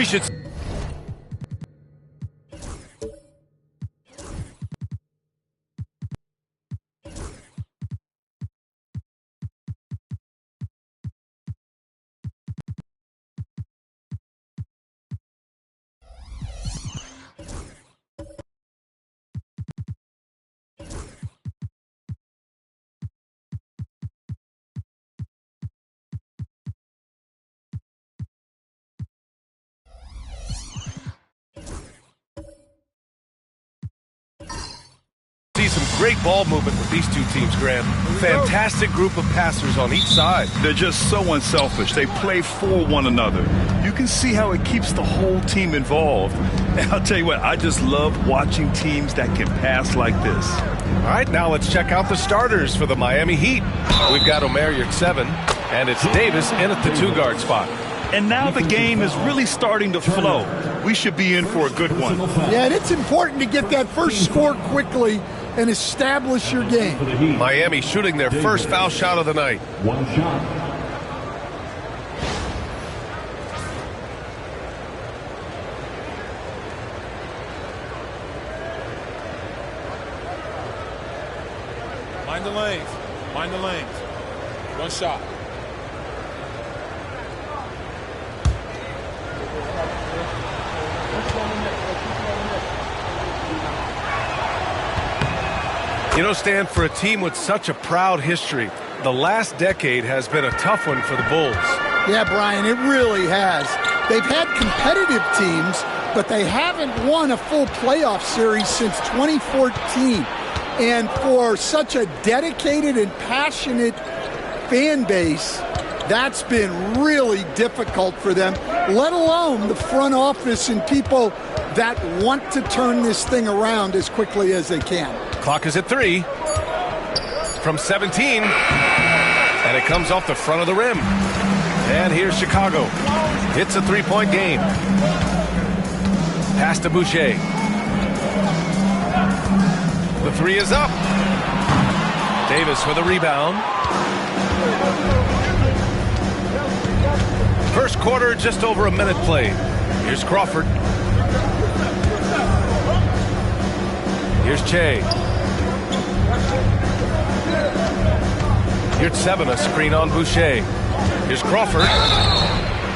We should... see some great ball movement with these two teams, Grant. Fantastic group of passers on each side. They're just so unselfish. They play for one another. You can see how it keeps the whole team involved. And I'll tell you what, I just love watching teams that can pass like this. All right, now let's check out the starters for the Miami Heat. We've got Omer Yurtseven, and it's Davis in at the two-guard spot. And now the game is really starting to flow. We should be in for a good one. Yeah, and it's important to get that first score quickly and establish your game. Miami shooting their first foul shot of the night. One shot. Mind the lanes. Mind the lanes. One shot. You know, Stan, for a team with such a proud history, the last decade has been a tough one for the Bulls. Yeah, Brian, it really has. They've had competitive teams, but they haven't won a full playoff series since 2014. And for such a dedicated and passionate fan base, that's been really difficult for them, let alone the front office and people that want to turn this thing around as quickly as they can. Clock is at 3 from 17, and it comes off the front of the rim. And here's Chicago. It's a three-point game. Pass to Boucher. The three is up. Davis with a rebound. First quarter, just over a minute played. Here's Crawford. Here's Che. Yurtseven, a screen on Boucher. Here's Crawford.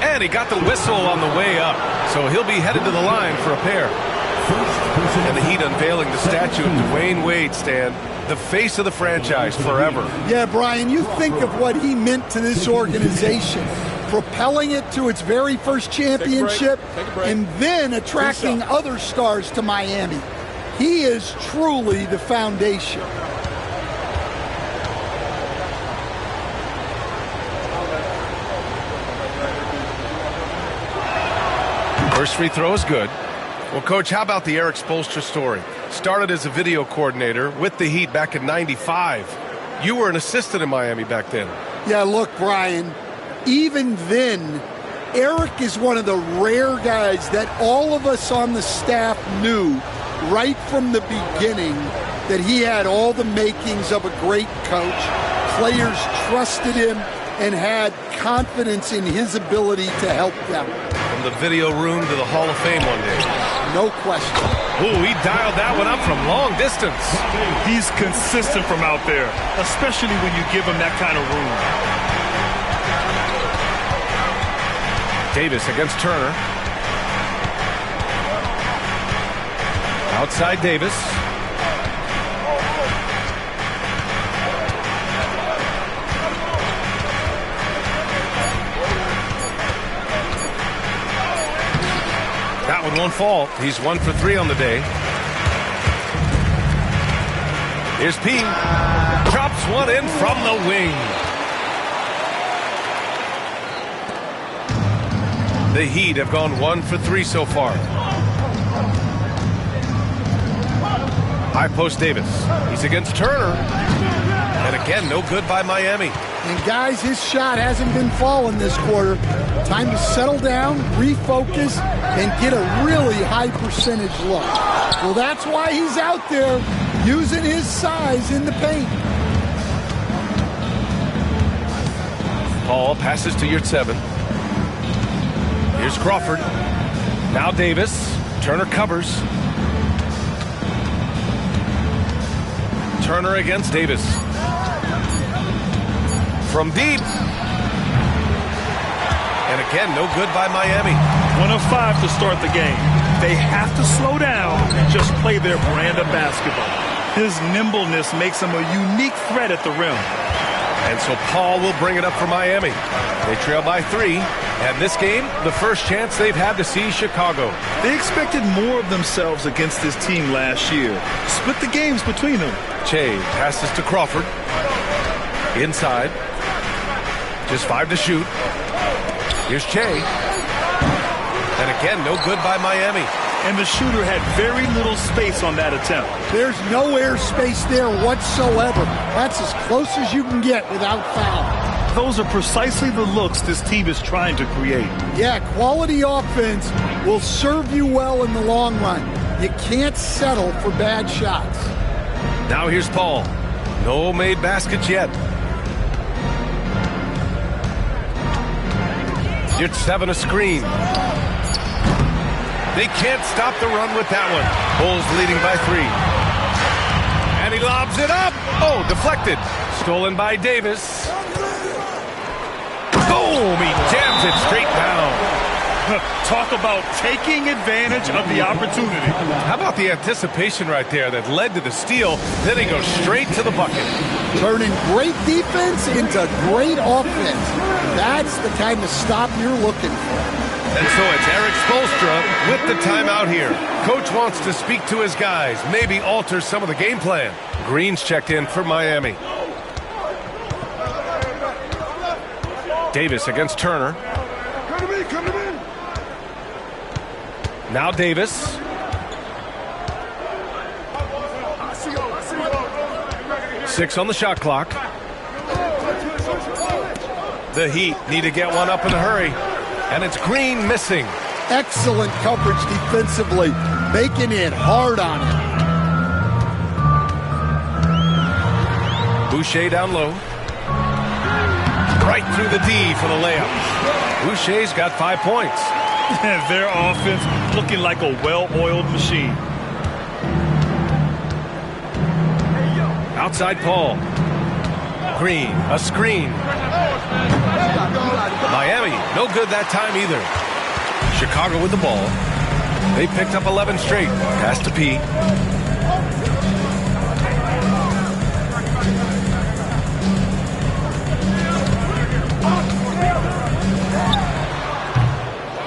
And he got the whistle on the way up. So he'll be headed to the line for a pair. And the Heat unveiling the statue of Dwayne Wade, Stan, the face of the franchise forever. Yeah, Brian, you think of what he meant to this organization, propelling it to its very first championship, and then attracting other stars to Miami. He is truly the foundation. First free throw is good. Well, Coach, how about the Eric Spoelstra story? Started as a video coordinator with the Heat back in '95. You were an assistant in Miami back then. Yeah, look, Brian, even then, Eric is one of the rare guys that all of us on the staff knew right from the beginning that he had all the makings of a great coach. Players trusted him and had confidence in his ability to help them. From the video room to the Hall of Fame one day. No question. Ooh, he dialed that one up from long distance. He's consistent from out there, especially when you give him that kind of room. Davis against Turner. Outside Davis. That one won't fall. He's 1 for 3 on the day. Here's P. Drops one in from the wing. The Heat have gone 1 for 3 so far. High post Davis. He's against Turner. And again, no good by Miami. And guys, his shot hasn't been falling this quarter. Time to settle down, refocus, and get a really high percentage look. Well, that's why he's out there using his size in the paint. Paul passes to Yurtseven. Here's Crawford. Now Davis. Turner covers. Turner against Davis. From deep. And again, no good by Miami. 1 of 5 to start the game. They have to slow down and just play their brand of basketball. His nimbleness makes him a unique threat at the rim. And so Paul will bring it up for Miami. They trail by 3. And this game, the first chance they've had to see Chicago. They expected more of themselves against this team last year. Split the games between them. Che passes to Crawford. Inside. Just 5 to shoot. Here's Che. And again, no good by Miami. And the shooter had very little space on that attempt. There's no air space there whatsoever. That's as close as you can get without foul. Those are precisely the looks this team is trying to create. Yeah, quality offense will serve you well in the long run. You can't settle for bad shots. Now here's Paul. No made baskets yet. It's 7 a screen. They can't stop the run with that one. Bulls leading by 3. And he lobs it up. Oh, deflected. Stolen by Davis. Boom! He jams it straight down. Talk about taking advantage of the opportunity. How about the anticipation right there that led to the steal? Then he goes straight to the bucket. Turning great defense into great offense. That's the kind of stop you're looking for. And so it's Eric Spoelstra with the timeout here. Coach wants to speak to his guys, maybe alter some of the game plan. Green's checked in for Miami. Davis against Turner. Come to me. Now Davis. Six on the shot clock. The Heat need to get one up in a hurry. And it's Green missing. Excellent coverage defensively, making it hard on him. Boucher down low. Right through the D for the layup. Boucher's got 5 points. Their offense looking like a well-oiled machine. Outside Paul. Green, a screen. Miami, no good that time either. Chicago with the ball. They picked up 11 straight. Pass to P.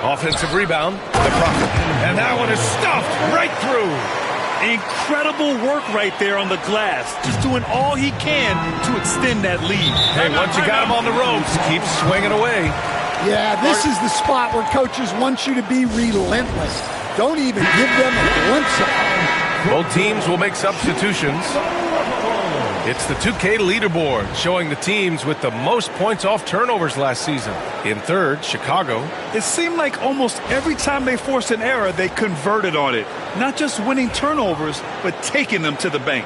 Offensive rebound. The Prophet. And that one is stuffed right through. Incredible work right there on the glass. Just doing all he can to extend that lead. Hey, once you got him on the ropes, keep swinging away. Yeah, this is the spot where coaches want you to be relentless. Don't even give them a glimpse of it. Both teams will make substitutions. It's the 2K leaderboard showing the teams with the most points off turnovers last season. In third, Chicago. It seemed like almost every time they forced an error, they converted on it. Not just winning turnovers, but taking them to the bank.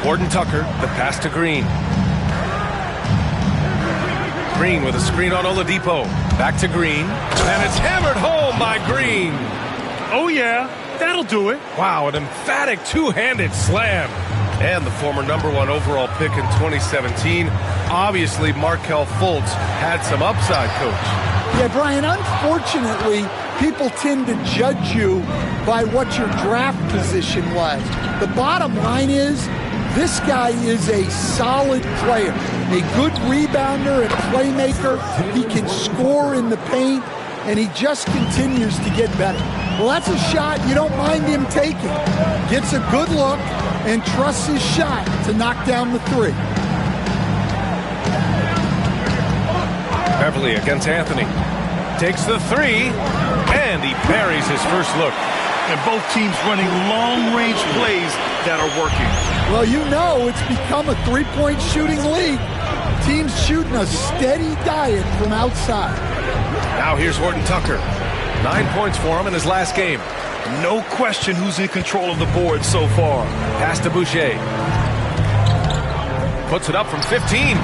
Gordon Tucker, the pass to Green. Green with a screen on Oladipo. Back to Green. And it's hammered home by Green. Oh, yeah. That'll do it. Wow, an emphatic two-handed slam. And the former #1 overall pick in 2017. Obviously, Markelle Fultz had some upside, Coach. Yeah, Brian, unfortunately, people tend to judge you by what your draft position was. The bottom line is, this guy is a solid player, a good rebounder and playmaker. He can score in the paint, and he just continues to get better. Well, that's a shot you don't mind him taking. Gets a good look and trusts his shot to knock down the three. Beverly against Anthony. Takes the three, and he buries his first look. And both teams running long-range plays that are working. Well, you know it's become a three-point shooting league. Teams shooting a steady diet from outside. Now here's Horton Tucker. 9 points for him in his last game. No question who's in control of the board so far. Pass to Boucher. Puts it up from 15.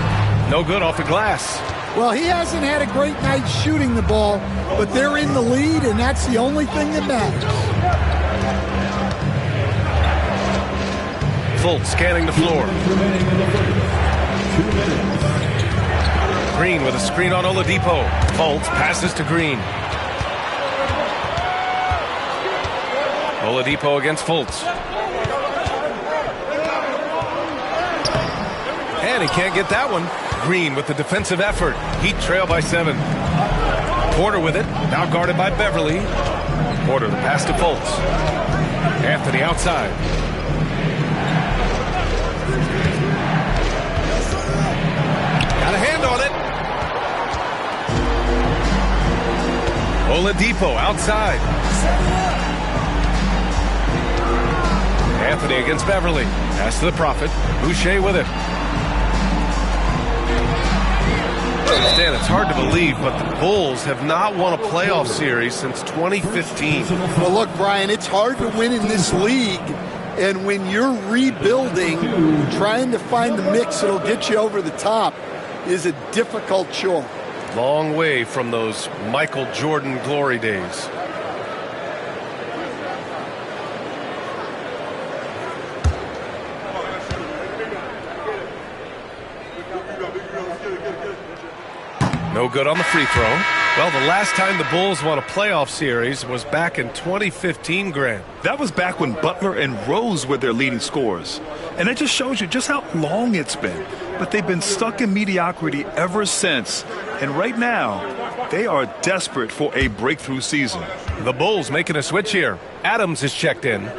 No good off the glass. Well, he hasn't had a great night shooting the ball, but they're in the lead, and that's the only thing that matters. Fultz scanning the floor. Green with a screen on Oladipo. Fultz passes to Green. Oladipo against Fultz. And he can't get that one. Green with the defensive effort. Heat trail by 7. Porter with it. Now guarded by Beverly. Porter the pass to Fultz. Anthony outside. Got a hand on it. Oladipo outside. Anthony against Beverly. Pass to the Prophet. Boucher with it. Stan, it's hard to believe, but the Bulls have not won a playoff series since 2015. Well, look, Brian, it's hard to win in this league. And when you're rebuilding, trying to find the mix that'll get you over the top is a difficult chore. Long way from those Michael Jordan glory days. No good on the free throw. Well, the last time the Bulls won a playoff series was back in 2015, Grant. That was back when Butler and Rose were their leading scorers. And it just shows you just how long it's been. But they've been stuck in mediocrity ever since. And right now, they are desperate for a breakthrough season. The Bulls making a switch here. Adams is checked in.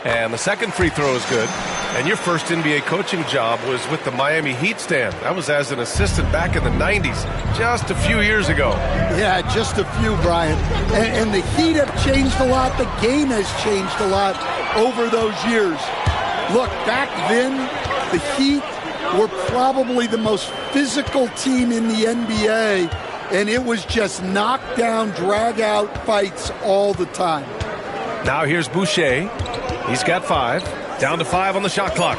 And the second free throw is good. And your first NBA coaching job was with the Miami Heat, Stan. That was as an assistant back in the 90s, just a few years ago. Yeah, just a few, Brian. And the Heat have changed a lot. The game has changed a lot over those years. Look, back then, the Heat were probably the most physical team in the NBA, and it was just knockdown, drag-out fights all the time. Now here's Boucher. He's got 5. Down to 5 on the shot clock.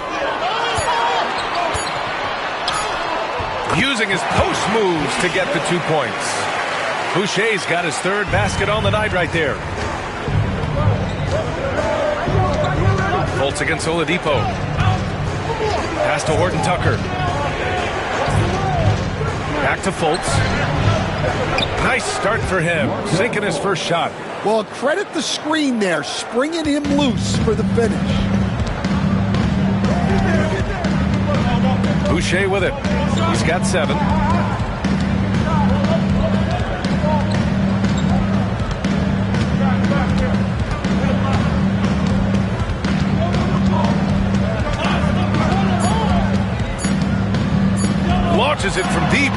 Using his post moves to get the 2 points. Boucher's got his 3rd basket on the night right there. Fultz against Oladipo. Pass to Horton Tucker. Back to Fultz. Nice start for him. Sinking his first shot. Well, credit the screen there, springing him loose for the finish. Boucher with it. He's got 7. Launches it from deep.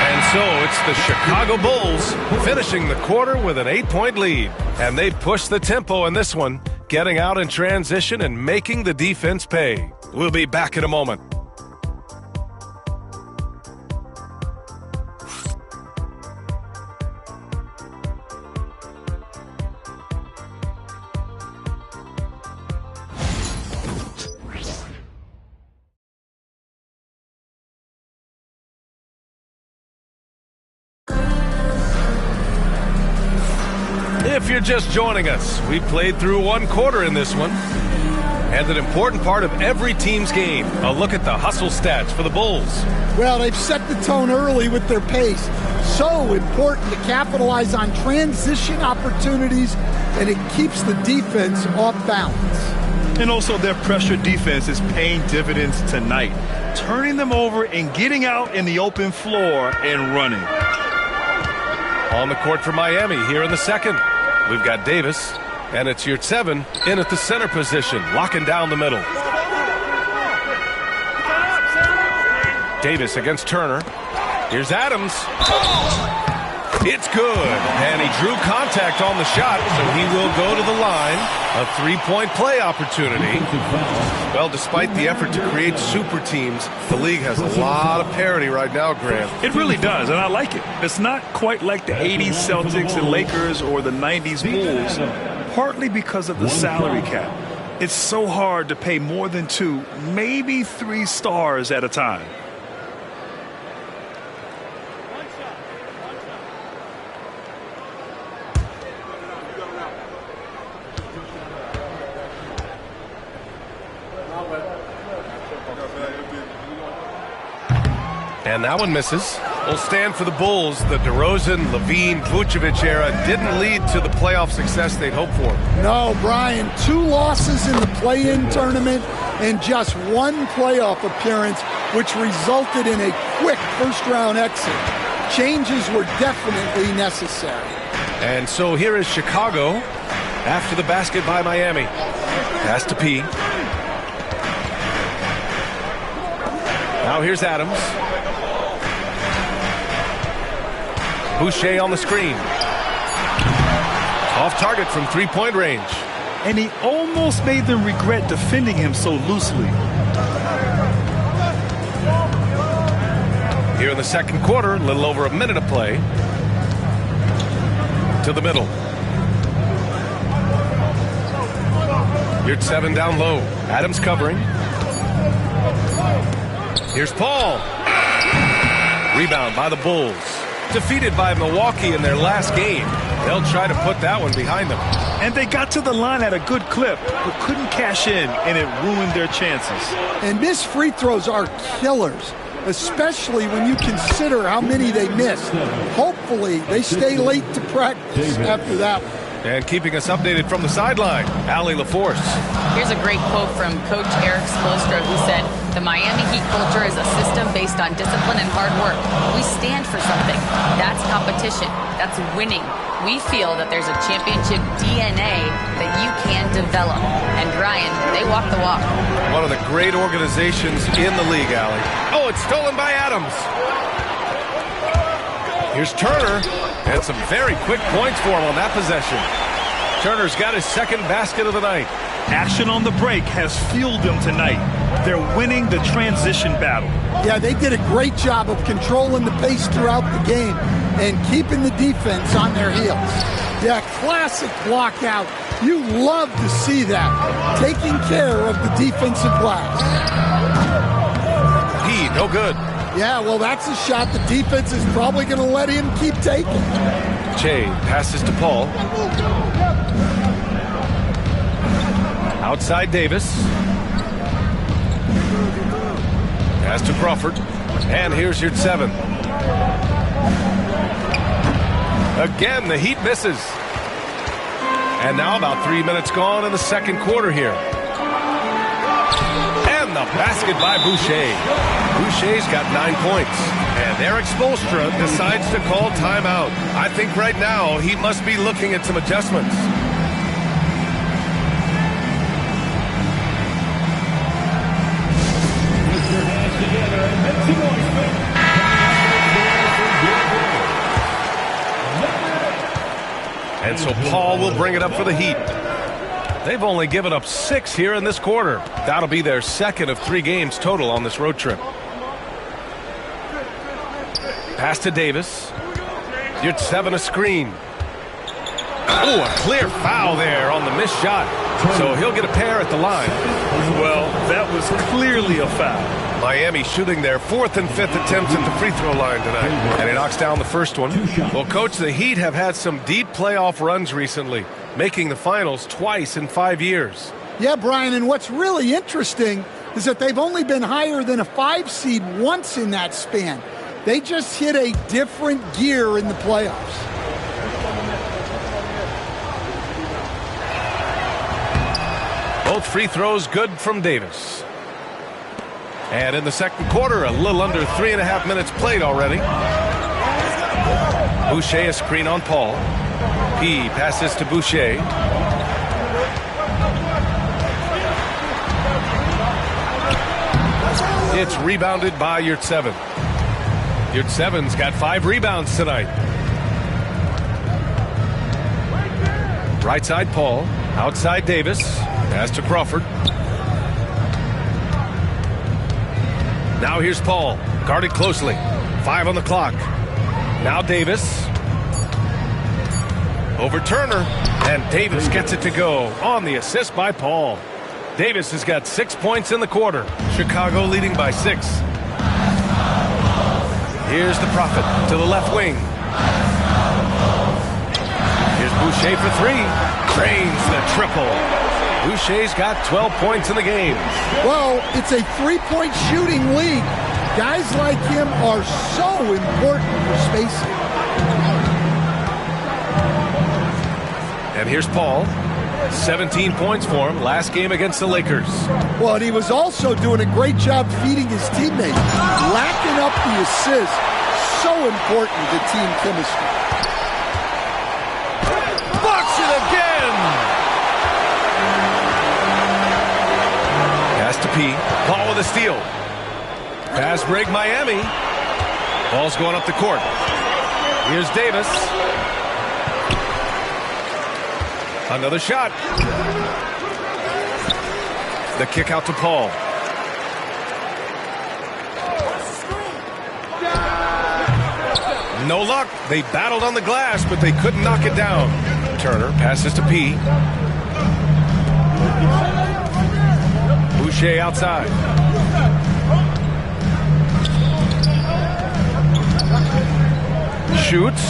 And so it's the Chicago Bulls finishing the quarter with an 8-point lead. And they push the tempo in this one, getting out in transition and making the defense pay. We'll be back in a moment. If you're just joining us, we played through 1 quarter in this one. And an important part of every team's game, a look at the hustle stats for the Bulls. Well, they've set the tone early with their pace. So important to capitalize on transition opportunities, and it keeps the defense off balance. And also their pressure defense is paying dividends tonight, turning them over and getting out in the open floor and running. On the court for Miami here in the second. We've got Davis, and it's Yurtseven in at the center position, locking down the middle. Davis against Turner. Here's Adams. It's good, and he drew contact on the shot, so he will go to the line. A 3-point play opportunity. Well, despite the effort to create super teams, the league has a lot of parity right now, Grant. It really does, and I like it. It's not quite like the 80s Celtics and Lakers or the 90s Bulls, partly because of the salary cap. It's so hard to pay more than 2, maybe 3 stars at a time. And that one misses. Will stand for the Bulls. The DeRozan, Levine, Vucevic era didn't lead to the playoff success they'd hoped for. No, Brian, 2 losses in the play-in tournament and just 1 playoff appearance, which resulted in a quick first-round exit. Changes were definitely necessary. And so here is Chicago after the basket by Miami. Pass to P. Now here's Adams. Boucher on the screen. Off target from 3-point range. And he almost made them regret defending him so loosely. Here in the second quarter, a little over a minute of play. To the middle. Here's 7 down low. Adams covering. Here's Paul. Rebound by the Bulls. Defeated by Milwaukee in their last game. They'll try to put that one behind them. And they got to the line at a good clip, but couldn't cash in, and it ruined their chances. And missed free throws are killers, especially when you consider how many they missed. Hopefully, they stay late to practice after that one. And keeping us updated from the sideline, Allie LaForce. Here's a great quote from Coach Eric Spoelstra, who said, "The Miami Heat culture is a system based on discipline and hard work. We stand for something. That's competition. That's winning. We feel that there's a championship DNA that you can develop." And Ryan, they walk the walk. One of the great organizations in the league, Allie. Oh, it's stolen by Adams. Here's Turner, and some very quick points for him on that possession. Turner's got his second basket of the night. Action on the break has fueled them tonight. They're winning the transition battle. Yeah, they did a great job of controlling the pace throughout the game and keeping the defense on their heels. Yeah, classic block out. You love to see that. Taking care of the defensive glass. He, no good. Yeah, well, that's a shot the defense is probably going to let him keep taking. Che passes to Paul. Outside Davis. Pass to Crawford. And here's your 7. Again, the Heat misses. And now about 3 minutes gone in the second quarter here. And the basket by Boucher. Boucher's got 9 points. And Eric Spoelstra decides to call timeout. I think right now he must be looking at some adjustments. And so Paul will bring it up for the Heat. They've only given up 6 here in this quarter. That'll be their second of 3 games total on this road trip. Pass to Davis. You're 7 a screen. Oh, a clear foul there on the missed shot. So he'll get a pair at the line. Well, that was clearly a foul. Miami shooting their 4th and 5th attempts at the free throw line tonight. And he knocks down the first one. Well, Coach, the Heat have had some deep playoff runs recently, making the finals twice in 5 years. Yeah, Brian, and what's really interesting is that they've only been higher than a 5 seed once in that span. They just hit a different gear in the playoffs. Both free throws good from Davis. And in the second quarter, a little under 3.5 minutes played already. Boucher a screen on Paul. He passes to Boucher. It's rebounded by Yurtseven. Yurtseven's got 5 rebounds tonight. Right side Paul. Outside Davis. Pass to Crawford. Now here's Paul. Guarded closely. 5 on the clock. Now Davis. Over Turner. And Davis gets it to go on the assist by Paul. Davis has got 6 points in the quarter. Chicago leading by 6. Here's the Prophet to the left wing. Here's Boucher for 3. Cranes the triple. Boucher's got 12 points in the game. Well, it's a three-point shooting league. Guys like him are so important for spacing. And here's Paul. 17 points for him last game against the Lakers. Well, and he was also doing a great job feeding his teammates, lacking up the assists. So important to team chemistry. Blocks it again! Pass to P. Paul with a steal. Pass break Miami. Ball's going up the court. Here's Davis. Another shot. The kick out to Paul. No luck. They battled on the glass, but they couldn't knock it down. Turner passes to P. Boucher outside. Shoots.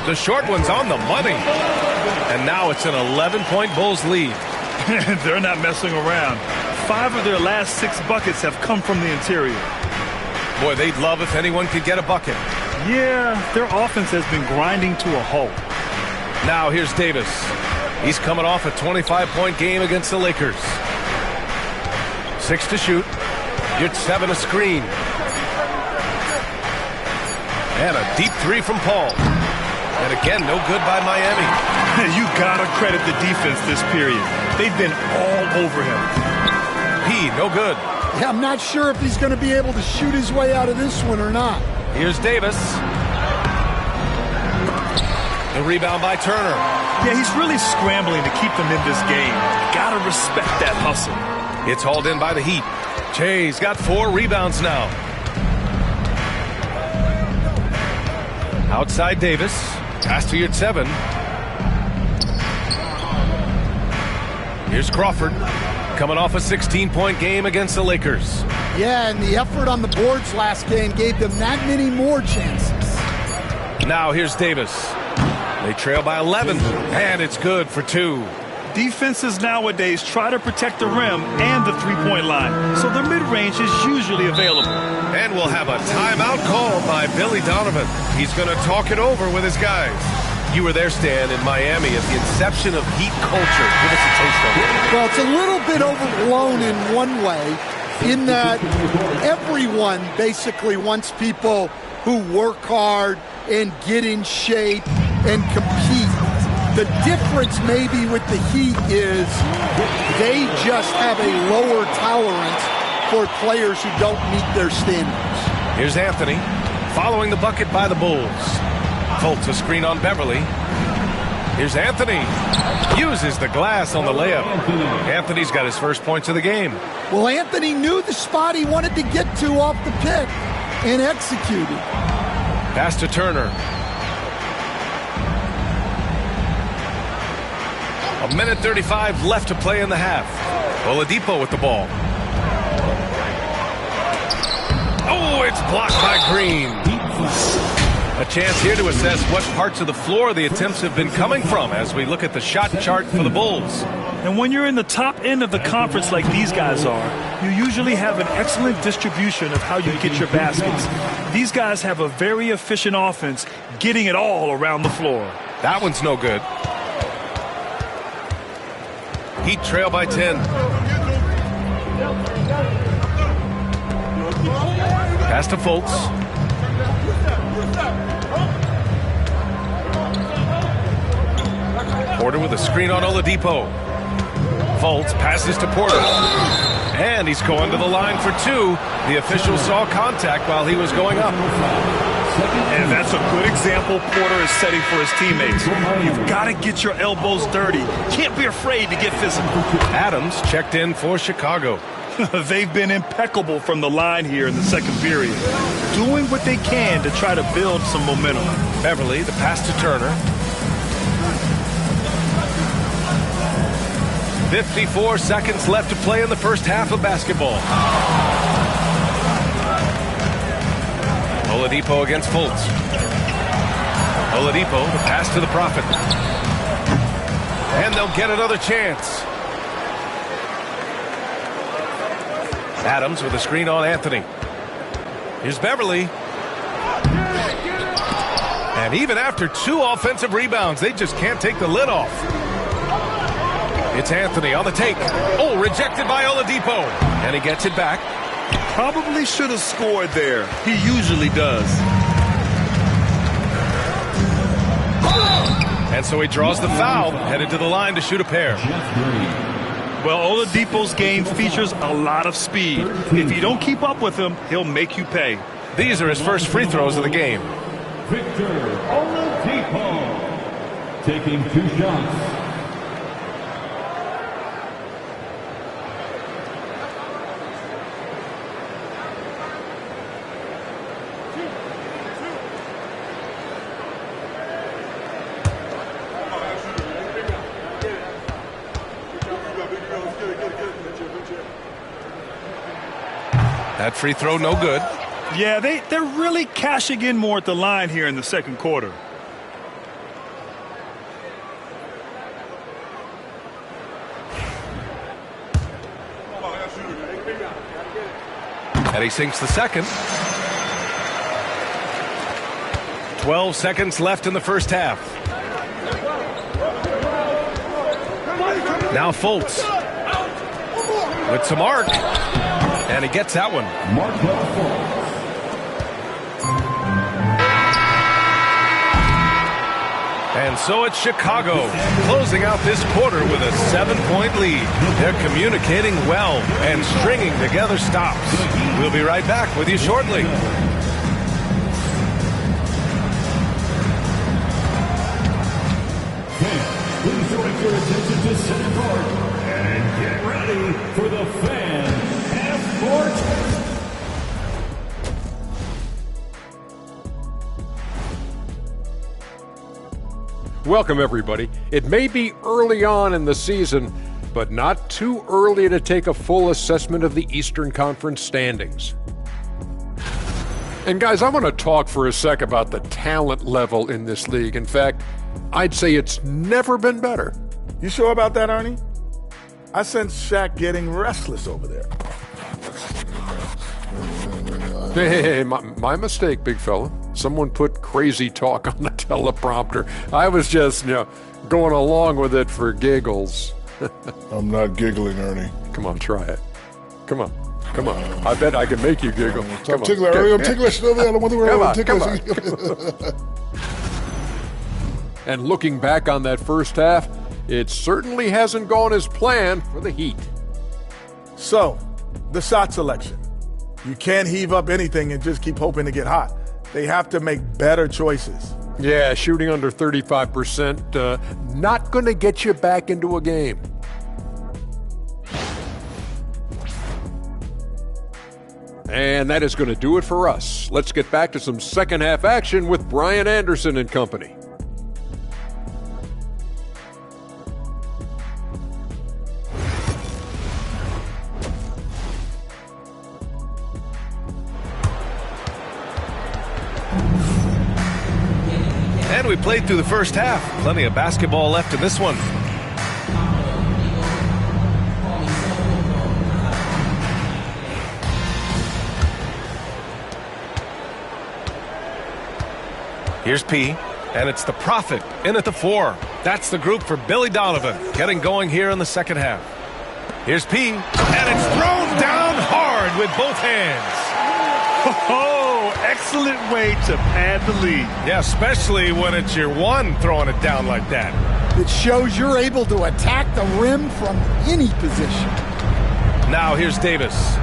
The short one's on the money. And now it's an 11-point Bulls lead. They're not messing around. 5 of their last 6 buckets have come from the interior. Boy, they'd love if anyone could get a bucket. Yeah, their offense has been grinding to a halt. Now here's Davis. He's coming off a 25-point game against the Lakers. 6 to shoot. You're 7 a screen. And a deep 3 from Paul. And again, no good by Miami. You gotta credit the defense this period. They've been all over him. P, no good. Yeah, I'm not sure if he's going to be able to shoot his way out of this one or not. Here's Davis. The rebound by Turner. Yeah, he's really scrambling to keep them in this game. Gotta respect that hustle. It's hauled in by the Heat. Jay's got 4 rebounds now. Outside Davis. Pass to your 7. Here's Crawford. Coming off a 16-point game against the Lakers. Yeah, and the effort on the boards last game gave them that many more chances. Now here's Davis. They trail by 11, and it's good for 2. Defenses nowadays try to protect the rim and the three-point line, so their mid-range is usually available. And we'll have a timeout called by Billy Donovan. He's going to talk it over with his guys. You were there, Stan, in Miami at the inception of Heat culture. Give us a taste of it. Well, it's a little bit overblown in one way, in that everyone basically wants people who work hard and get in shape and compete. The difference maybe with the Heat is they just have a lower tolerance for players who don't meet their standards. Here's Anthony following the bucket by the Bulls. Fultz a screen on Beverly. Here's Anthony. Uses the glass on the layup. Anthony's got his first points of the game. Well, Anthony knew the spot he wanted to get to off the pick and executed. Pass to Turner. A minute 35 left to play in the half. Oladipo with the ball. Oh, it's blocked by Green. A chance here to assess what parts of the floor the attempts have been coming from as we look at the shot chart for the Bulls. And when you're in the top end of the conference like these guys are, you usually have an excellent distribution of how you get your baskets. These guys have a very efficient offense, getting it all around the floor. That one's no good. Heat trail by 10. Pass to Fultz. Porter with a screen on Oladipo. Fultz passes to Porter. And he's going to the line for 2. The official saw contact while he was going up. And that's a good example Porter is setting for his teammates. You've got to get your elbows dirty. Can't be afraid to get physical. Adams checked in for Chicago. They've been impeccable from the line here in the second period, doing what they can to try to build some momentum. Beverly, the pass to Turner. 54 seconds left to play in the first half of basketball. Oladipo against Fultz. Oladipo, the pass to the Prophet. And they'll get another chance. Adams with a screen on Anthony. Here's Beverly. And even after 2 offensive rebounds, they just can't take the lid off. It's Anthony on the take. Oh, rejected by Oladipo. And he gets it back. Probably should have scored there. He usually does. And so he draws the foul, headed to the line to shoot a pair. Well, Oladipo's game features a lot of speed. If you don't keep up with him, he'll make you pay. These are his first free throws of the game. Victor Oladipo taking 2 shots. That free throw no good. Yeah, they're really cashing in more at the line here in the second quarter. And he sinks the second. 12 seconds left in the first half. Now Fultz with some arc. And he gets that one. And so it's Chicago closing out this quarter with a 7-point lead. They're communicating well and stringing together stops. We'll be right back with you shortly. Please direct your attention to center court and get ready for the Fan Half-Court. Welcome, everybody. It may be early on in the season, but not too early to take a full assessment of the Eastern Conference standings. And guys, I want to talk for a sec about the talent level in this league. In fact, I'd say it's never been better. You sure about that, Ernie? I sense Shaq getting restless over there. Hey, my mistake, big fella. Someone put crazy talk on the teleprompter. I was just, going along with it for giggles. I'm not giggling, Ernie. Come on, try it. Come on. I bet I can make you giggle. I'm ticklish, Ernie. I'm ticklish. I don't want to worry. I'm ticklish. And looking back on that first half, it certainly hasn't gone as planned for the Heat. So, the shot selection. You can't heave up anything and just keep hoping to get hot. They have to make better choices. Yeah, shooting under 35%, not going to get you back into a game. And that is going to do it for us. Let's get back to some second half action with Brian Anderson and company. And we played through the first half. Plenty of basketball left in this one. Here's P, and it's the Prophet in at the 4. That's the group for Billy Donovan, getting going here in the second half. Here's P, and it's thrown down hard with both hands. Oh, excellent way to pad the lead. Yeah, especially when it's your one throwing it down like that. It shows you're able to attack the rim from any position. Now here's Davis.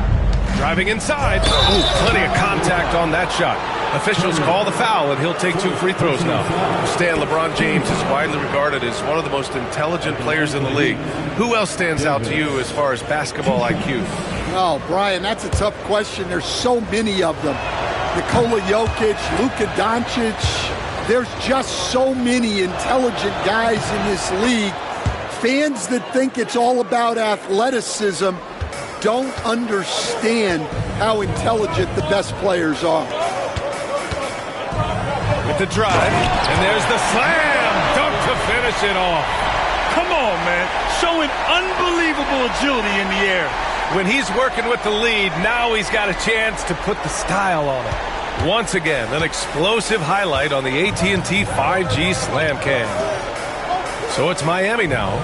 Driving inside. Ooh, plenty of contact on that shot. Officials call the foul, and he'll take 2 free throws now. Stan, LeBron James is widely regarded as one of the most intelligent players in the league. Who else stands out to you as far as basketball IQ? Oh, Brian, that's a tough question. There's so many of them. Nikola Jokic, Luka Doncic. There's just so many intelligent guys in this league. Fans that think it's all about athleticism don't understand how intelligent the best players are. With the drive, and there's the slam dunk to finish it off. Come on, man. Showing unbelievable agility in the air. When he's working with the lead, now he's got a chance to put the style on it. Once again, an explosive highlight on the AT&T 5G Slam Cam. So it's Miami now.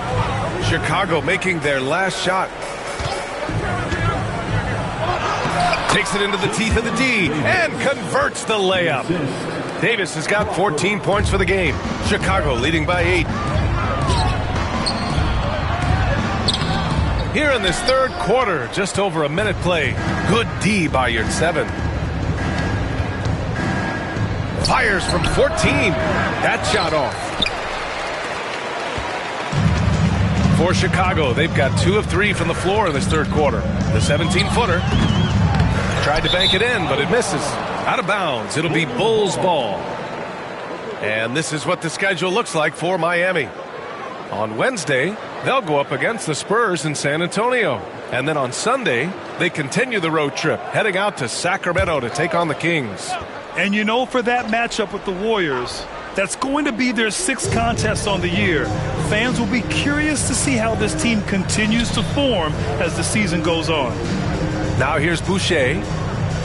Chicago making their last shot. Takes it into the teeth of the D and converts the layup. Davis has got 14 points for the game. Chicago leading by 8. Here in this third quarter, just over a minute play. Good D by Yurt-Seven. Fires from 14. That shot off. For Chicago, they've got 2 of 3 from the floor in this third quarter. The 17-footer tried to bank it in, but it misses. Out of bounds. It'll be Bulls ball. And this is what the schedule looks like for Miami. On Wednesday, they'll go up against the Spurs in San Antonio. And then on Sunday, they continue the road trip, heading out to Sacramento to take on the Kings. And you know, for that matchup with the Warriors, that's going to be their 6th contest on the year. Fans will be curious to see how this team continues to form as the season goes on. Now here's Boucher.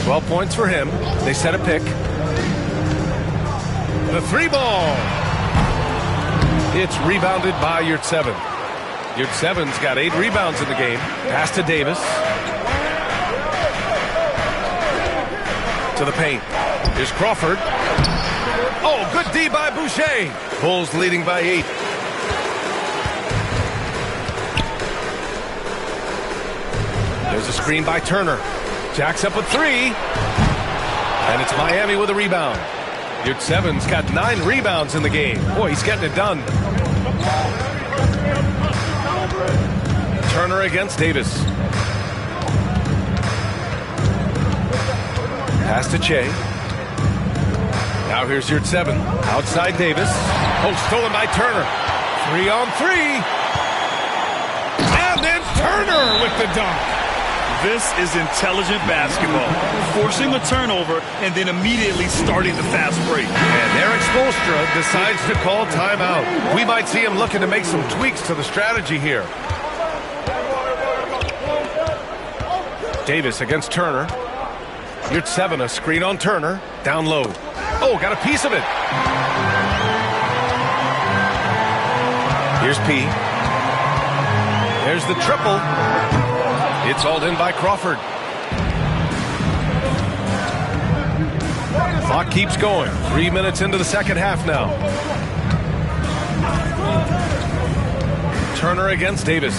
12 points for him. They set a pick. The 3-ball. It's rebounded by Yurt-Seven. Yurt-Seven's got 8 rebounds in the game. Pass to Davis. To the paint. Here's Crawford. Oh, good D by Boucher. Bulls leading by 8. There's a screen by Turner. Jacks up with 3. And it's Miami with a rebound. Yurt-Seven's got 9 rebounds in the game. Boy, he's getting it done. Turner against Davis. Pass to Che. Now here's Yurt-Seven. Outside Davis. Oh, stolen by Turner. 3-on-3. And then Turner with the dunk. This is intelligent basketball. Forcing a turnover and then immediately starting the fast break. And Eric Spoelstra decides to call timeout. We might see him looking to make some tweaks to the strategy here. Davis against Turner. Yurt-Seven, a screen on Turner. Down low. Oh, got a piece of it. Here's P. There's the triple. It's hauled in by Crawford. Clock keeps going. 3 minutes into the second half now. Turner against Davis.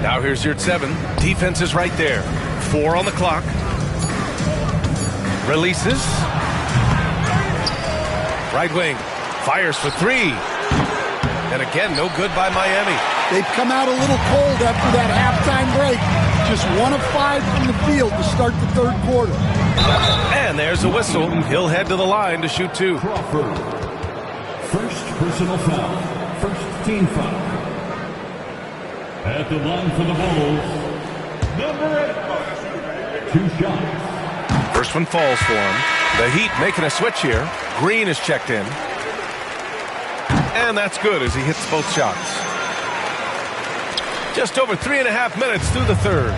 Now here's Yurt-Seven. Defense is right there. 4 on the clock. Releases. Right wing. Fires for 3. And again, no good by Miami. They've come out a little cold after that halftime break. Just 1 of 5 from the field to start the third quarter. And there's a whistle. He'll head to the line to shoot 2. Crawford. First personal foul. First team foul. At the line for the Bulls, number 8. 2 shots. First one falls for him. The Heat making a switch here. Green is checked in. And that's good as he hits both shots. Just over 3.5 minutes through the third.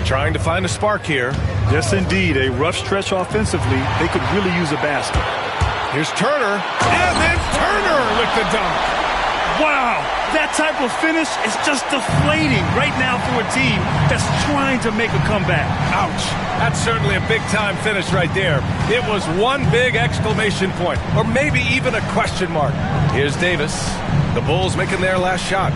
Trying to find a spark here. Yes, indeed. A rough stretch offensively. They could really use a basket. Here's Turner. And then Turner with the dunk. Wow. That type of finish is just deflating right now for a team that's trying to make a comeback. Ouch. That's certainly a big-time finish right there. It was one big exclamation point, or maybe even a question mark. Here's Davis. The Bulls making their last shot.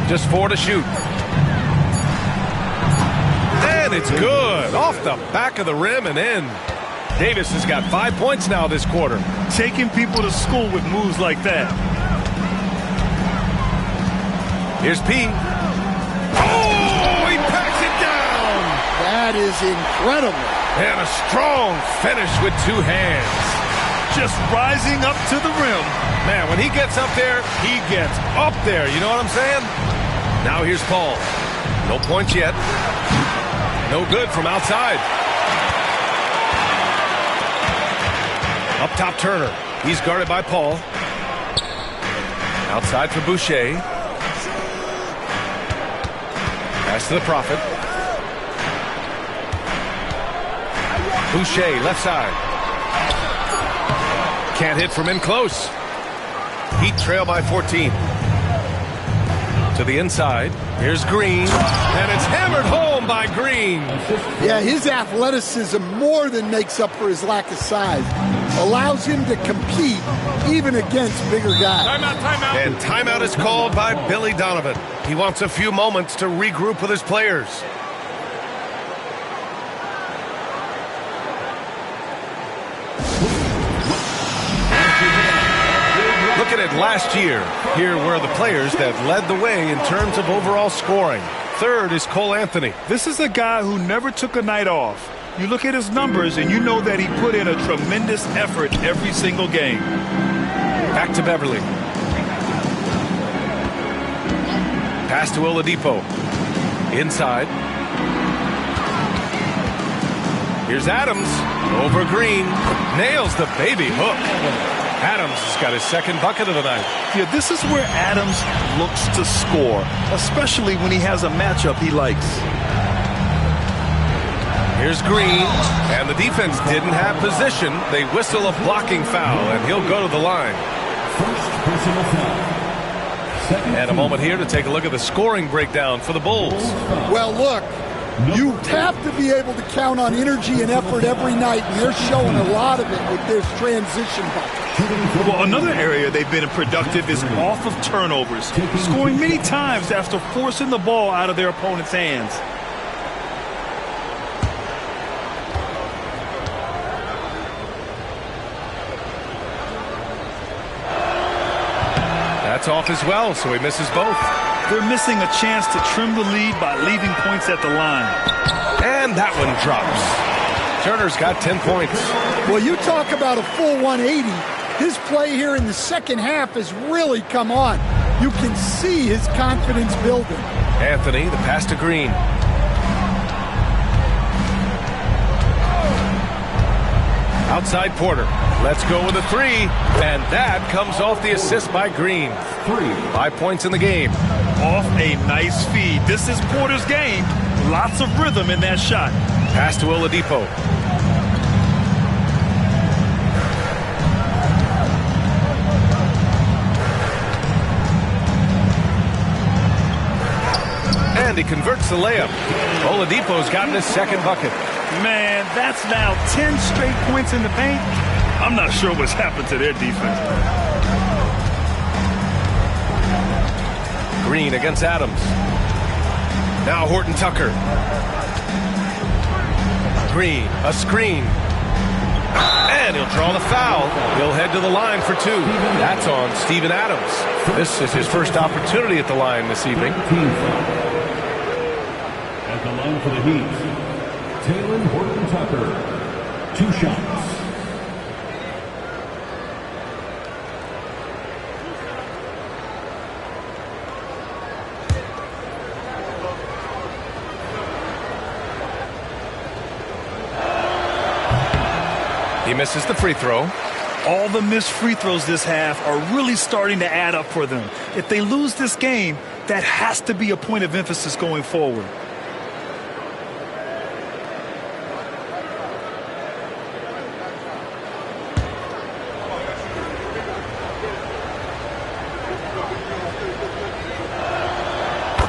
Just 4 to shoot. And it's good. Off the back of the rim and in. Davis has got 5 points now this quarter. Taking people to school with moves like that. Here's P. Oh, he packs it down. That is incredible. And a strong finish with two hands. Just rising up to the rim. Man, when he gets up there, he gets up there. You know what I'm saying? Now here's Paul. No points yet. No good from outside. Up top, Turner. He's guarded by Paul. Outside for Boucher. Pass to the Prophet. Boucher, left side. Can't hit from in close. Heat trail by 14. To the inside. Here's Green. And it's hammered home by Green. Yeah, his athleticism more than makes up for his lack of size. Allows him to compete even against bigger guys. Timeout. And timeout is called by Billy Donovan. He wants a few moments to regroup with his players. Looking at last year, here were the players that led the way in terms of overall scoring. Third is Cole Anthony. This is a guy who never took a night off. You look at his numbers and you know that he put in a tremendous effort every single game. Back to Beverly. Pass to Oladipo. Inside. Here's Adams. Over Green. Nails the baby hook. Adams has got his second bucket of the night. Yeah, this is where Adams looks to score, especially when he has a matchup he likes. Here's Green, and the defense didn't have position. They whistle a blocking foul, and he'll go to the line. First personal foul. And a moment here to take a look at the scoring breakdown for the Bulls. Well, look, you have to be able to count on energy and effort every night, and they're showing a lot of it with this transition bucket. Well, another area they've been productive is off of turnovers, scoring many times after forcing the ball out of their opponent's hands. That's off as well, so he misses both. They're missing a chance to trim the lead by leaving points at the line. And that one drops. Turner's got 10 points. Well, you talk about a full 180. His play here in the second half has really come on. You can see his confidence building. Anthony, the pass to Green. Outside Porter. Let's go with a three. And that comes off the assist by Green. 5 points in the game. Off a nice feed. This is Porter's game. Lots of rhythm in that shot. Pass to Oladipo. And he converts the layup. Oladipo's gotten his second bucket. Man, that's now 10 straight points in the paint. I'm not sure what's happened to their defense. Green against Adams. Now Horton Tucker. Green, a screen. And he'll draw the foul. He'll head to the line for two. That's on Steven Adams. This is his first opportunity at the line this evening. At the line for the Heat, Taylor Horton Tucker. 2 shots. He misses the free throw. All the missed free throws this half are really starting to add up for them. If they lose this game, that has to be a point of emphasis going forward.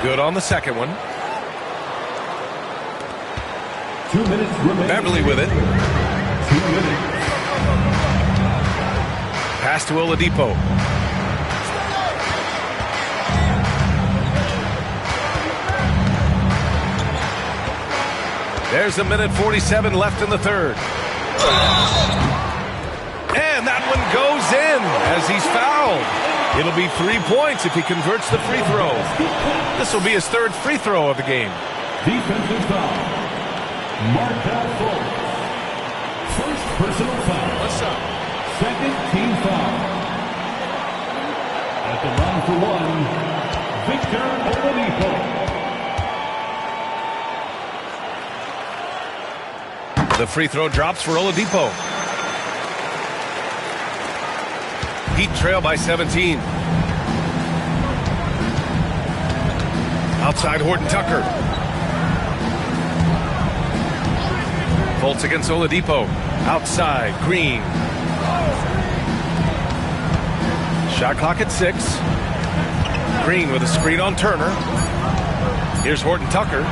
Good on the second one. 2 minutes remaining. Beverly with it. 2 minutes. Pass to Oladipo. There's a minute 47 left in the third. And that one goes in as he's fouled. It'll be 3 points if he converts the free throw. This will be his third free throw of the game. Defensive foul. Markelle Fultz. First personal foul. What's up? Second team foul. At the line for one, Victor Oladipo. The free throw drops for Oladipo. Heat trail by 17. Outside Horton Tucker. Bolts against Oladipo. Outside Green. Shot clock at 6. Green with a screen on Turner. Here's Horton Tucker.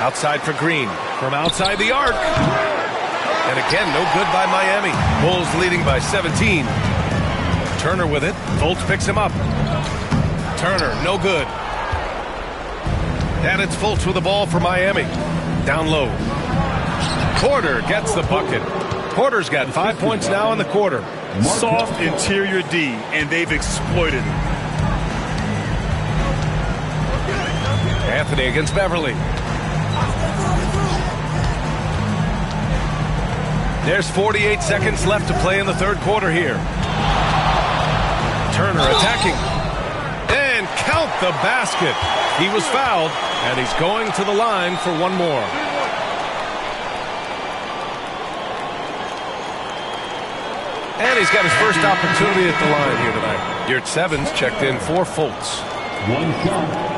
Outside for Green. From outside the arc. And again, no good by Miami. Bulls leading by 17. Turner with it. Fultz picks him up. Turner, no good. And it's Fultz with the ball for Miami. Down low. Porter gets the bucket. Porter's got 5 points now in the quarter. Soft interior D, and they've exploited it. Anthony against Beverly. There's 48 seconds left to play in the third quarter here. Turner attacking. And count the basket. He was fouled, and he's going to the line for one more. And he's got his first opportunity at the line here tonight. Yurt Sevens checked in for Fultz. One shot.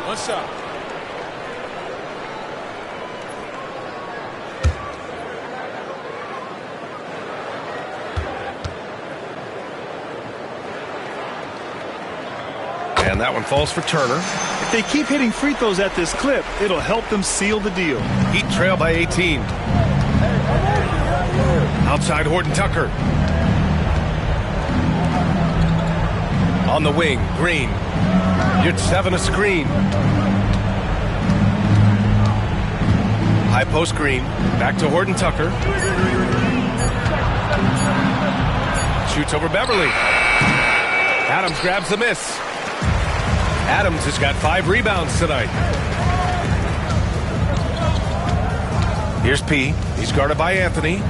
What's up? And that one falls for Turner. If they keep hitting free throws at this clip, it'll help them seal the deal. Heat trail by 18. Outside Horton Tucker. On the wing, Green. Yurt Seven a screen. High post Green. Back to Horton Tucker. Shoots over Beverly. Adams grabs the miss. Adams has got 5 rebounds tonight. Here's P. He's guarded by Anthony.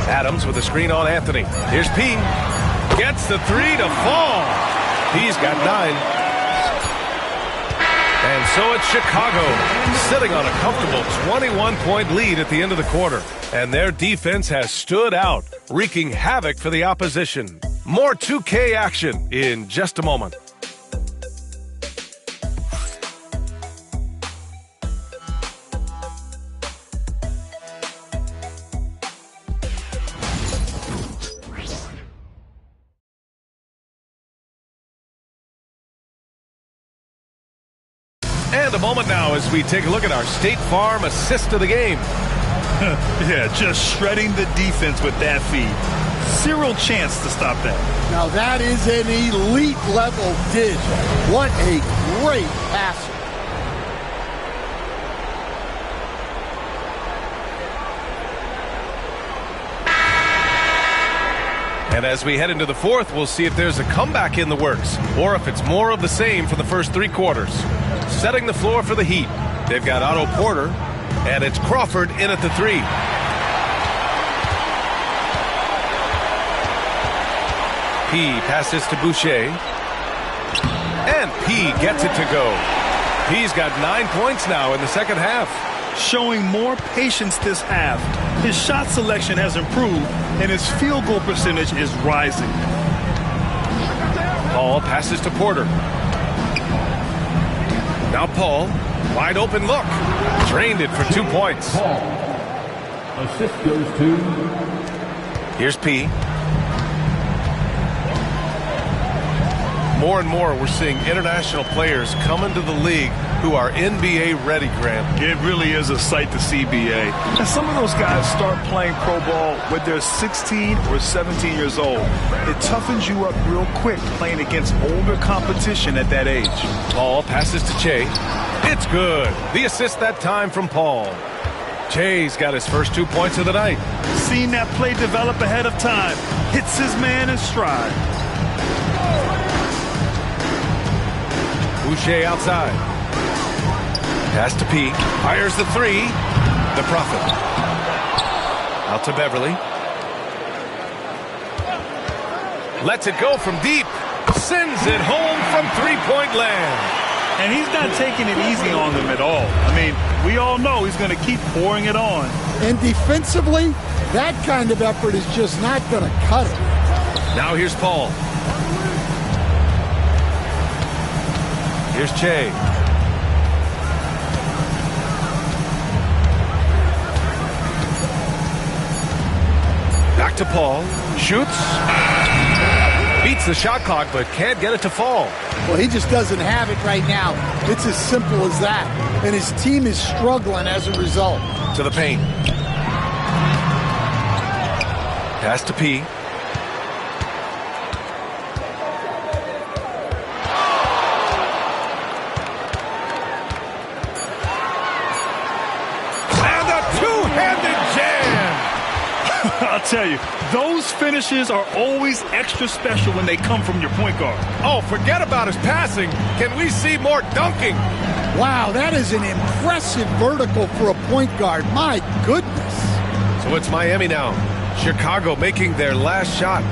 Adams with a screen on Anthony. Here's P. Gets the 3 to fall. He's got 9. And so it's Chicago sitting on a comfortable 21-point lead at the end of the quarter. And their defense has stood out, wreaking havoc for the opposition. More 2K action in just a moment. And a moment now as we take a look at our State Farm assist of the game. Yeah, just shredding the defense with that feed. Zero chance to stop that. Now that is an elite level dish. What a great passer. And as we head into the fourth, we'll see if there's a comeback in the works or if it's more of the same for the first 3 quarters. Setting the floor for the Heat. They've got Otto Porter, and it's Crawford in at the 3. P passes to Boucher. And P gets it to go. He's got 9 points now in the second half. Showing more patience this half. His shot selection has improved, and his field goal percentage is rising. Paul passes to Porter. Now Paul, wide open look. Drained it for 2 points. Paul. Assist goes to... Here's P. More and more, we're seeing international players come into the league who are NBA ready, Grant. It really is a sight to see, BA. And some of those guys start playing pro ball when they're 16 or 17 years old. It toughens you up real quick playing against older competition at that age. Paul passes to Che. It's good. The assist that time from Paul. Che's got his first 2 points of the night. Seen that play develop ahead of time. Hits his man in stride. Boucher outside. Pass to P. Fires the three. The Prophet. Out to Beverly. Lets it go from deep. Sends it home from three-point land. And he's not taking it easy on them at all. I mean, we all know he's going to keep pouring it on. And defensively, that kind of effort is just not going to cut it. Now here's Paul. Here's Che. Back to Paul. Shoots. Beats the shot clock, but can't get it to fall. Well, he just doesn't have it right now. It's as simple as that. And his team is struggling as a result. To the paint. Pass to P. And a two-handed jam. I'll tell you, those finishes are always extra special when they come from your point guard. Oh, forget about his passing. Can we see more dunking? Wow, that is an impressive vertical for a point guard. My goodness. So it's Miami now. Chicago making their last shot.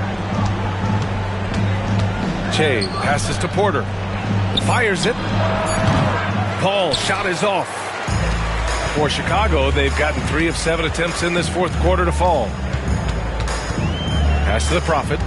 Che passes to Porter. Fires it. Paul, shot is off. For Chicago, they've gotten 3 of 7 attempts in this fourth quarter to fall. Pass to the Prophet.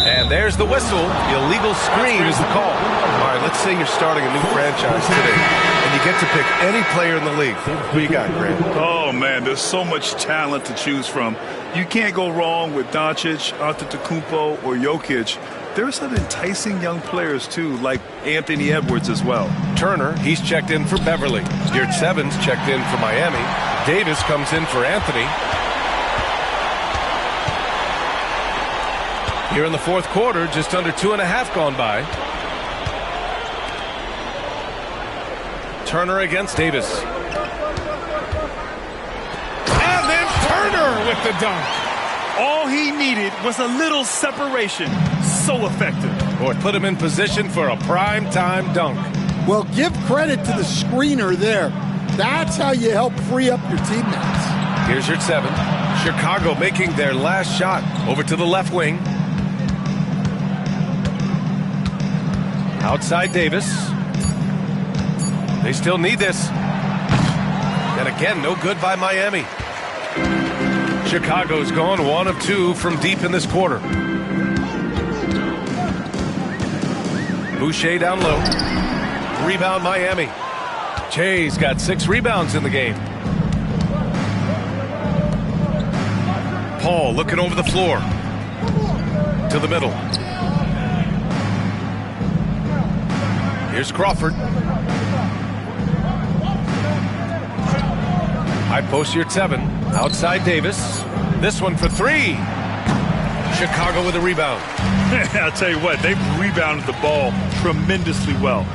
And there's the whistle. Illegal screen is the call. All right, let's say you're starting a new franchise today, and you get to pick any player in the league. Who you got, Grant? Oh, man, there's so much talent to choose from. You can't go wrong with Doncic, Antetokounmpo, or Jokic. There's some enticing young players, too, like Anthony Edwards as well. Turner, he's checked in for Beverly. Deert Sevens checked in for Miami. Davis comes in for Anthony. Here in the fourth quarter, just under 2.5 gone by. Turner against Davis. And then Turner with the dunk. All he needed was a little separation. So effective. Boy, put him in position for a prime-time dunk. Well, give credit to the screener there. That's how you help free up your teammates. Here's your 7. Chicago making their last shot. Over to the left wing. Outside Davis. They still need this. And again, no good by Miami. Chicago's gone 1 of 2 from deep in this quarter. Boucher down low. Rebound Miami. Che's got 6 rebounds in the game. Paul looking over the floor. To the middle. Here's Crawford. High post here at 7. Outside Davis. This one for 3. Chicago with a rebound. I'll tell you what, they've rebounded the ball tremendously well.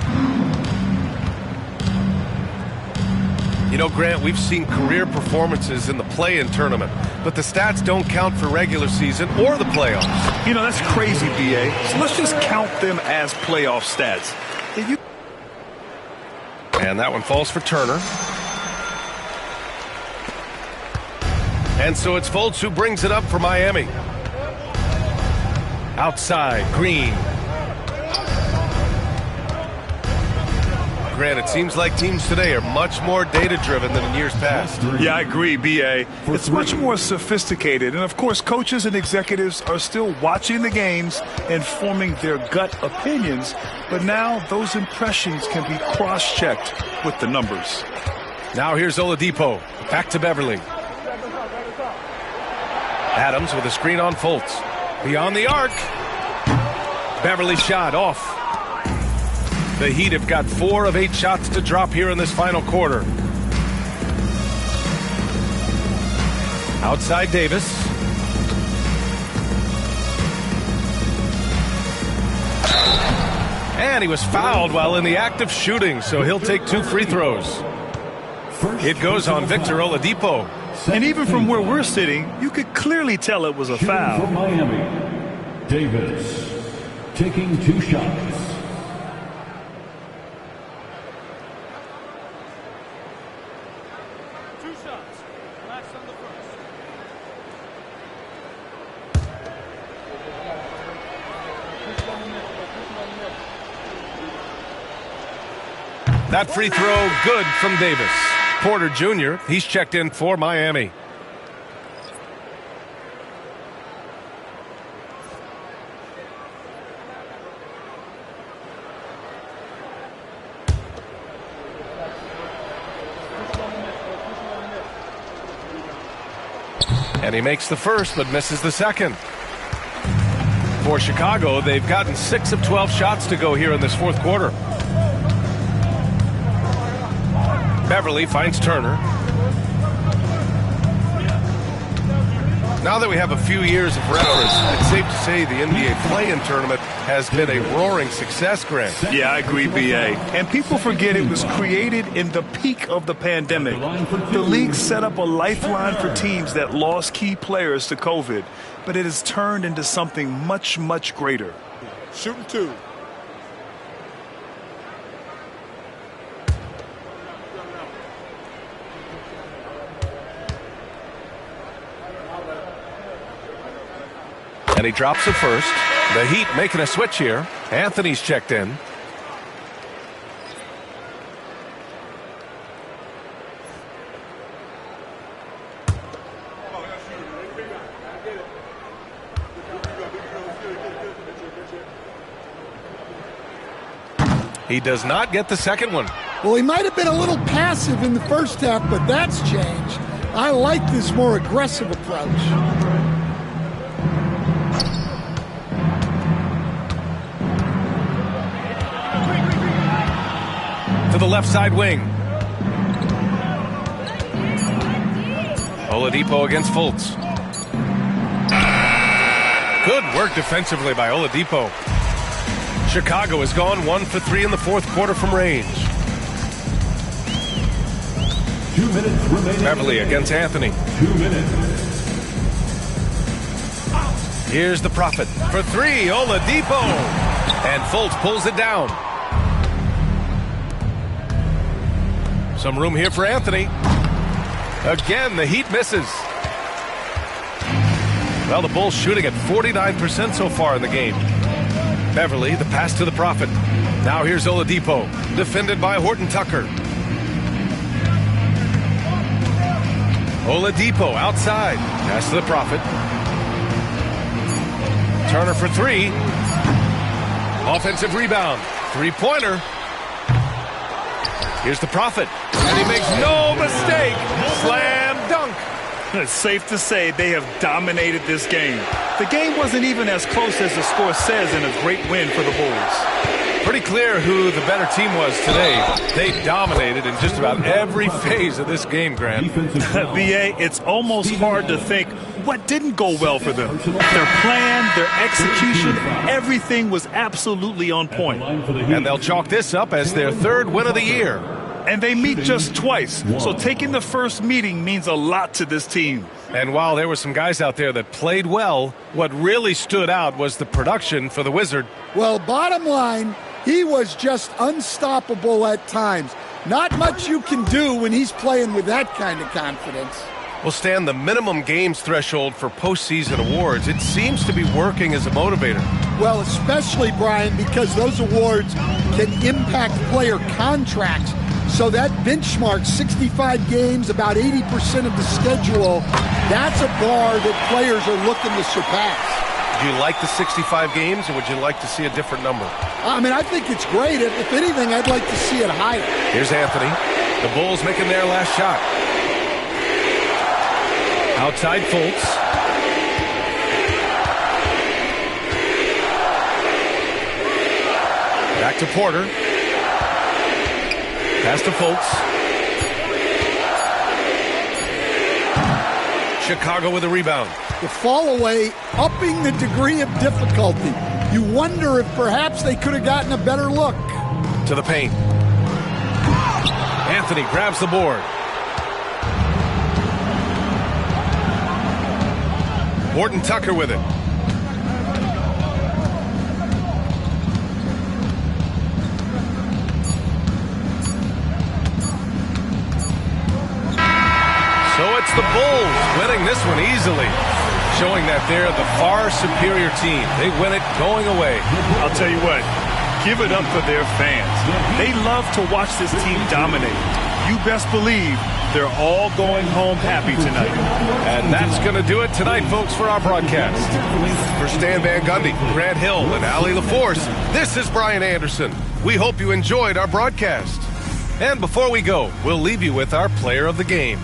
You know, Grant, we've seen career performances in the play-in tournament, but the stats don't count for regular season or the playoffs. You know, that's crazy, BA. So let's just count them as playoff stats. And that one falls for Turner. And so it's Fultz who brings it up for Miami. Outside, Green. Grant, it seems like teams today are much more data-driven than in years past. Yeah, I agree, BA. It's much more sophisticated. And, of course, coaches and executives are still watching the games and forming their gut opinions. But now those impressions can be cross-checked with the numbers. Now here's Oladipo. Back to Beverly. Adams with a screen on Fultz. Beyond the arc. Beverly shot off. The Heat have got 4 of 8 shots to drop here in this final quarter. Outside Davis. And he was fouled while in the act of shooting, so he'll take 2 free throws. It goes on Victor Oladipo. And even from where we're sitting, you could clearly tell it was a foul. From Miami, Davis. taking 2 shots. That free throw good from Davis. Porter Jr., he's checked in for Miami. And he makes the first but misses the second. For Chicago, they've gotten 6 of 12 shots to go here in this fourth quarter. Beverly finds Turner. Now that we have a few years of reference, it's safe to say the NBA play-in tournament has been a roaring success, Grant. Yeah, I agree, B.A. And people forget it was created in the peak of the pandemic. The league set up a lifeline for teams that lost key players to COVID, but it has turned into something much, much greater. Shooting 2. And he drops it first. The Heat making a switch here. Anthony's checked in. He does not get the second one. Well, he might have been a little passive in the first half, but that's changed. I like this more aggressive approach. To the left side wing. Oladipo against Fultz. Good work defensively by Oladipo. Chicago has gone 1 for 3 in the fourth quarter from range. 2 minutes remaining. Beverly against Anthony. 2 minutes. Here's the Prophet for 3. Oladipo. And Fultz pulls it down. Some room here for Anthony. Again, the Heat misses. Well, the Bulls shooting at 49% so far in the game. Beverly, the pass to the Prophet. Now here's Oladipo, defended by Horton Tucker. Oladipo outside. Pass to the Prophet. Turner for 3. Offensive rebound. Three-pointer. Here's the Prophet. And he makes no mistake. Slam dunk. It's safe to say they have dominated this game. The game wasn't even as close as the score says in a great win for the Bulls. Pretty clear who the better team was today. They dominated in just about every phase of this game, Grant. B.A., it's almost hard to think what didn't go well for them. Their plan, their execution, everything was absolutely on point. And they'll chalk this up as their 3rd win of the year. And they meet just twice, so taking the first meeting means a lot to this team. And while there were some guys out there that played well, what really stood out was the production for the Wizard. Well, bottom line, he was just unstoppable at times. Not much you can do when he's playing with that kind of confidence. Well, Stan, the minimum games threshold for postseason awards, it seems to be working as a motivator. Well, especially, Brian, because those awards can impact player contracts. So that benchmark, 65 games, about 80% of the schedule, that's a bar that players are looking to surpass. Do you like the 65 games, or would you like to see a different number? I mean, I think it's great. If anything, I'd like to see it higher. Here's Anthony. The Bulls making their last shot. Outside Fultz. Back to Porter. Pass to Fultz. Chicago with a rebound. The fall away, upping the degree of difficulty. You wonder if perhaps they could have gotten a better look. To the paint. Anthony grabs the board. Horton Tucker with it. It's the Bulls winning this one easily, showing that they're the far superior team. They win it going away. I'll tell you what, give it up for their fans. They love to watch this team dominate. You best believe they're all going home happy tonight. And that's going to do it tonight, folks, for our broadcast. For Stan Van Gundy, Grant Hill, and Allie LaForce, this is Brian Anderson. We hope you enjoyed our broadcast. And before we go, we'll leave you with our player of the game.